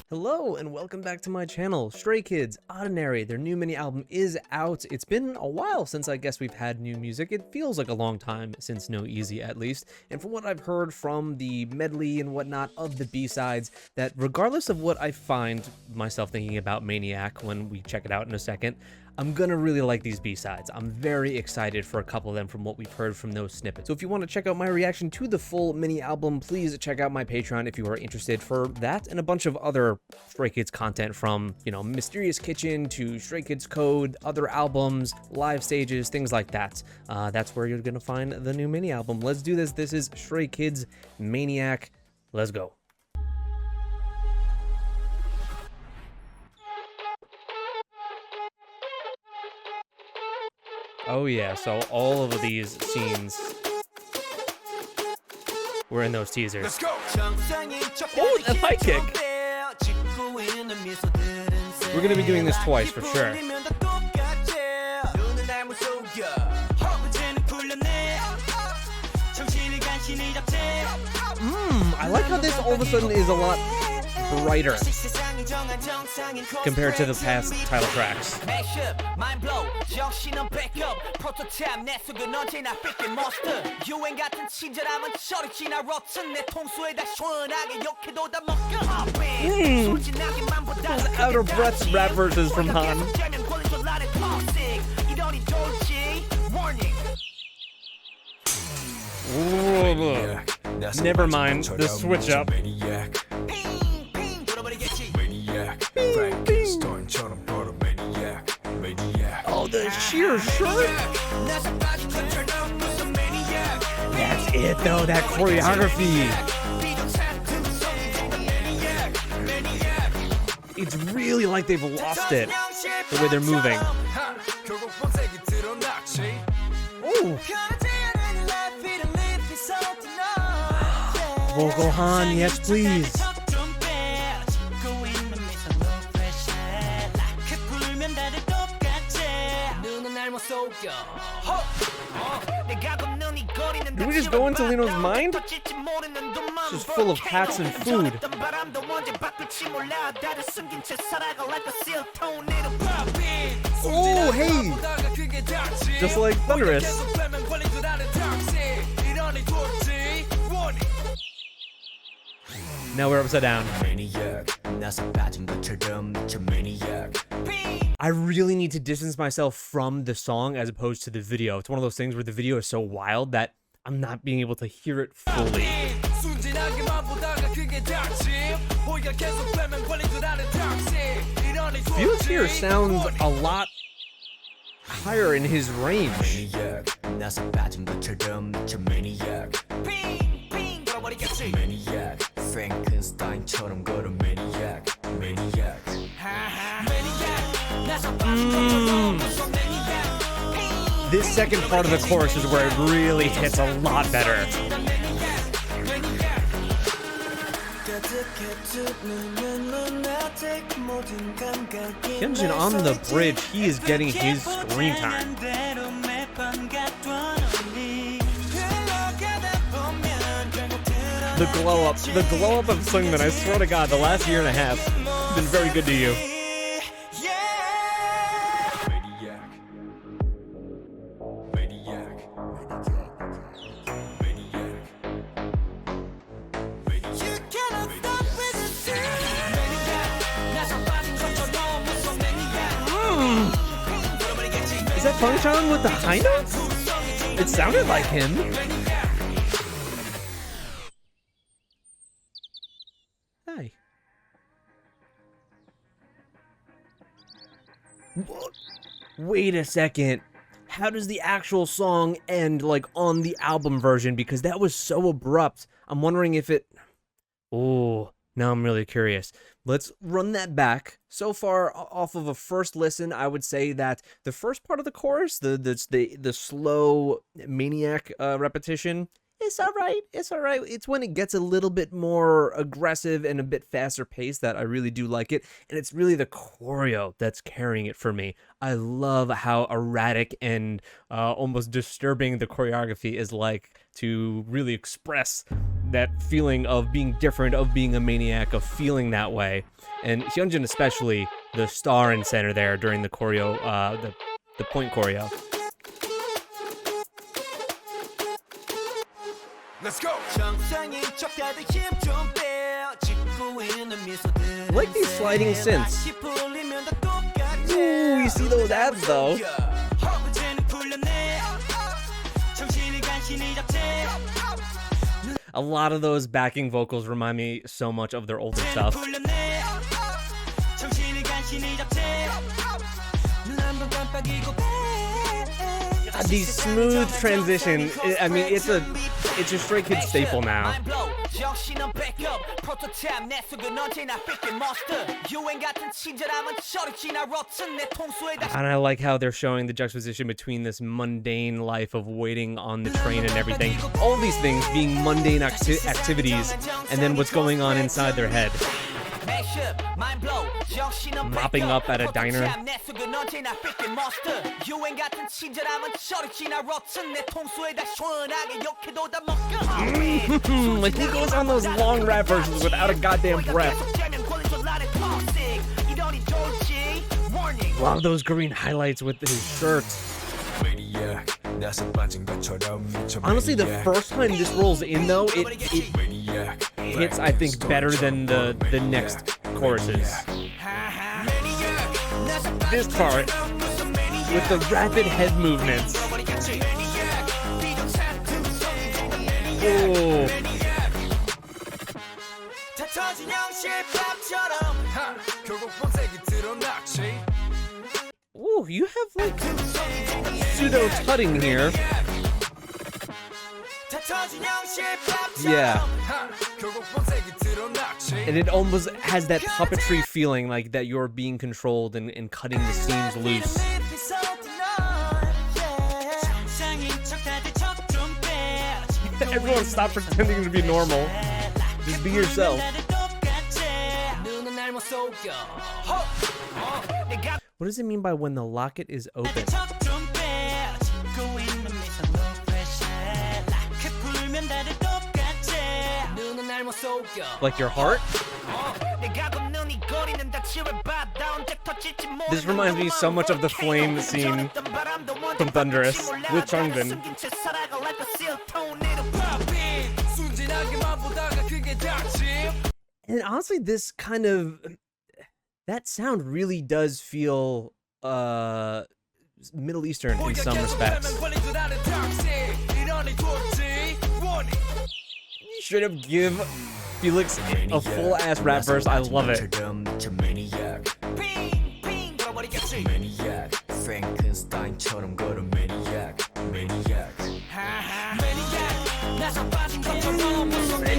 Hello and welcome back to my channel. Stray Kids, Oddinary, their new mini album is out. It's been a while since I guess we've had new music. It feels like a long time since No Easy at least. And from what I've heard from the medley and whatnot of the B-sides, that regardless of what I find myself thinking about MANIAC when we check it out in a second, I'm gonna really like these B-sides. I'm very excited for a couple of them from what we've heard from those snippets. So if you want to check out my reaction to the full mini album, please check out my Patreon if you are interested for that and a bunch of other Stray Kids content from, you know, Mysterious Kitchen to Stray Kids Code, other albums, live stages, things like that. That's where you're gonna find the new mini album. Let's do this. This is Stray Kids MANIAC. Let's go. Oh yeah, so all of these scenes were in those teasers. Let's go! Oh, that high kick! We're gonna be doing this twice for sure. I like how this all of a sudden is a lot brighter compared to the past title tracks. Those out of breath rap verses from Han. Never mind the switch up. Oh, the sheer shirt! That's it though, that choreography! It's really like they've lost it, the way they're moving. Ooh! Vocal Han, yes please! Did we just go into Lino's mind? It's just full of hats and food. Oh, hey! Just like Thunderous. Now we're upside down. I really need to distance myself from the song as opposed to the video. It's one of those things where the video is so wild that I'm not being able to hear it fully. Felix here sounds a lot higher in his range. This second part of the chorus is where it really hits a lot better. Hyunjin on the bridge, he is getting his screen time. The glow up of Seungmin, I swear to God, the last year and a half has been very good to you. Is that Fangchan with the high notes? It sounded like him. Hi. Wait a second. How does the actual song end, like, on the album version? Because that was so abrupt. I'm wondering if it... Oh, now I'm really curious. Let's run that back. So far, off of a first listen, I would say that the first part of the chorus, the slow MANIAC repetition, it's all right. It's all right. It's when it gets a little bit more aggressive and a bit faster paced that I really do like it. And it's really the choreo that's carrying it for me. I love how erratic and almost disturbing the choreography is like to really express that feeling of being different, of being a maniac, of feeling that way. And Hyunjin especially, the star and center there during the choreo, the point choreo. Let's go. I like these sliding synths. Ooh, you see those abs though. A lot of those backing vocals remind me so much of their older stuff. God, these smooth transition. I mean, it's a Stray Kids staple now. And I like how they're showing the juxtaposition between this mundane life of waiting on the train and everything. All these things being mundane activities, and then what's going on inside their head. Mopping up at a diner. Like he goes on those long rap versions without a goddamn breath. A lot of those green highlights with his shirts. Honestly, the first time this rolls in though, it hits, I think, better than the next choruses. This part, with the rapid head movements. Oh. Ooh, you have like pseudo tutting here. Yeah. And it almost has that puppetry feeling, like that you're being controlled and cutting the seams loose. Everyone stop pretending to be normal. Just be yourself. What does it mean by when the locket is open? Like your heart? This reminds me so much of the flame scene from Thunderous with Changbin. And honestly, this kind of... that sound really does feel Middle Eastern in some respects. Straight up give Felix a full-ass rap verse. I love it. And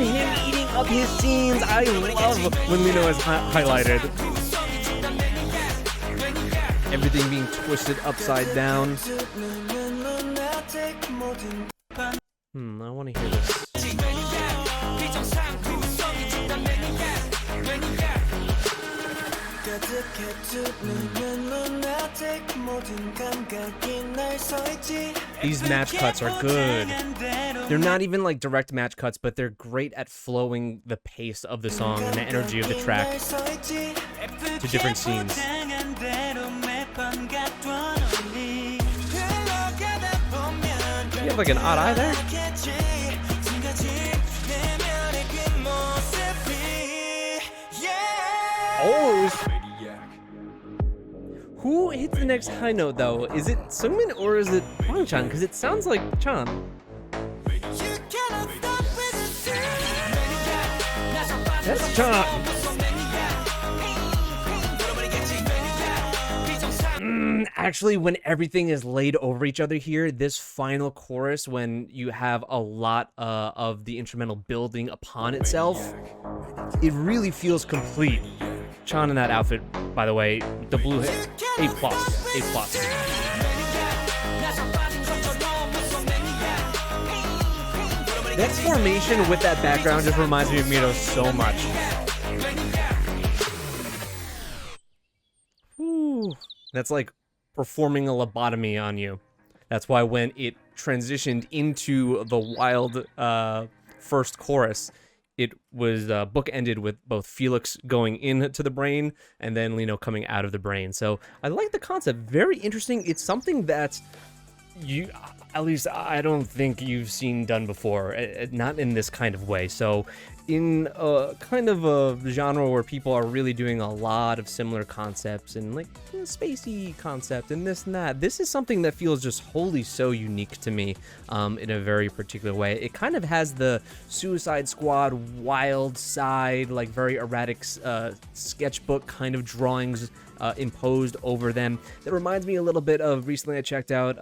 him eating up his scenes. I love when Lino is highlighted. Everything being twisted upside down. I want to hear this. These match cuts are good. They're not even like direct match cuts, but they're great at flowing the pace of the song and the energy of the track to different scenes. You have like an odd eye there? Oh! Who hits the next high note though? Is it Seungmin or is it Hwang-chan? Because it sounds like Chan. That's Chan. Actually, when everything is laid over each other here, this final chorus, when you have a lot of the instrumental building upon itself, it really feels complete. Chan in that outfit, by the way, the blue hair, A+, A+. That formation with that background just reminds me of Mito so much. Whew. That's like performing a lobotomy on you. That's why when it transitioned into the wild first chorus, it was bookended with both Felix going into the brain and then Lino coming out of the brain. So I like the concept. Very interesting. It's something that you, at least I don't think you've seen done before, not in this kind of way. So in a kind of a genre where people are really doing a lot of similar concepts and like spacey concept and this and that, this is something that feels just wholly so unique to me in a very particular way. It kind of has the Suicide Squad wild side, like very erratic sketchbook kind of drawings imposed over them. That reminds me a little bit of recently I checked out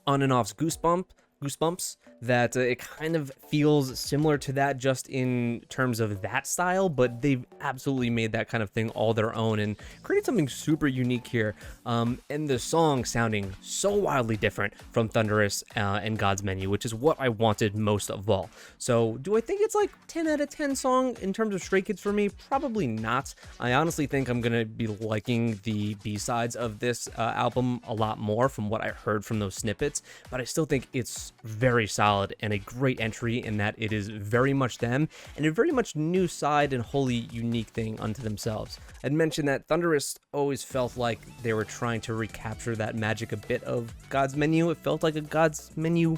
On and Off's Goosebumps, that it kind of feels similar to that just in terms of that style, but they've absolutely made that kind of thing all their own and created something super unique here. And the song sounding so wildly different from Thunderous and God's Menu, which is what I wanted most of all. So do I think it's like 10 out of 10 song in terms of Stray Kids for me? Probably not. I honestly think I'm gonna be liking the B-sides of this album a lot more from what I heard from those snippets, but I still think it's very solid and a great entry in that it is very much them and a very much new side and wholly unique thing unto themselves. I'd mentioned that Thunderous always felt like they were trying to recapture that magic a bit of God's Menu. It felt like a God's Menu,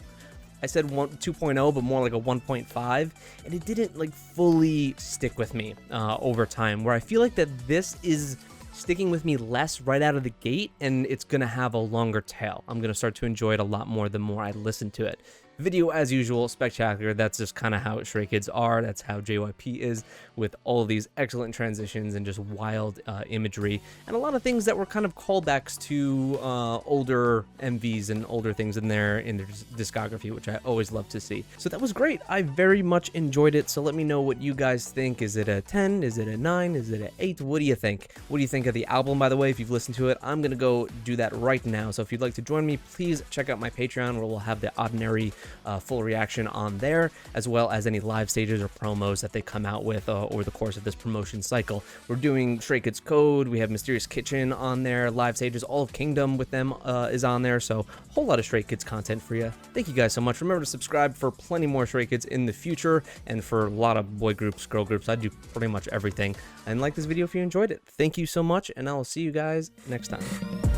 I said 2.0, but more like a 1.5, and it didn't like fully stick with me over time, where I feel like that this is sticking with me less right out of the gate, and it's gonna have a longer tail. I'm gonna start to enjoy it a lot more the more I listen to it. Video, as usual, spectacular. That's just kind of how Stray Kids are. That's how JYP is, with all of these excellent transitions and just wild imagery, and a lot of things that were kind of callbacks to older MVs and older things in their discography, which I always love to see. So that was great. I very much enjoyed it. So let me know what you guys think. Is it a 10? Is it a 9? Is it an 8? What do you think? What do you think of the album, by the way? If you've listened to it, I'm gonna go do that right now. So if you'd like to join me, please check out my Patreon, where we'll have the Oddinary full reaction on there, as well as any live stages or promos that they come out with over the course of this promotion cycle. We're doing Stray Kids Code, we have Mysterious Kitchen on there, live stages, all of Kingdom with them is on there, so a whole lot of Stray Kids content for you. Thank you guys so much. Remember to subscribe for plenty more Stray Kids in the future, and for a lot of boy groups, girl groups. I do pretty much everything. And like this video if you enjoyed it. Thank you so much, and I will see you guys next time.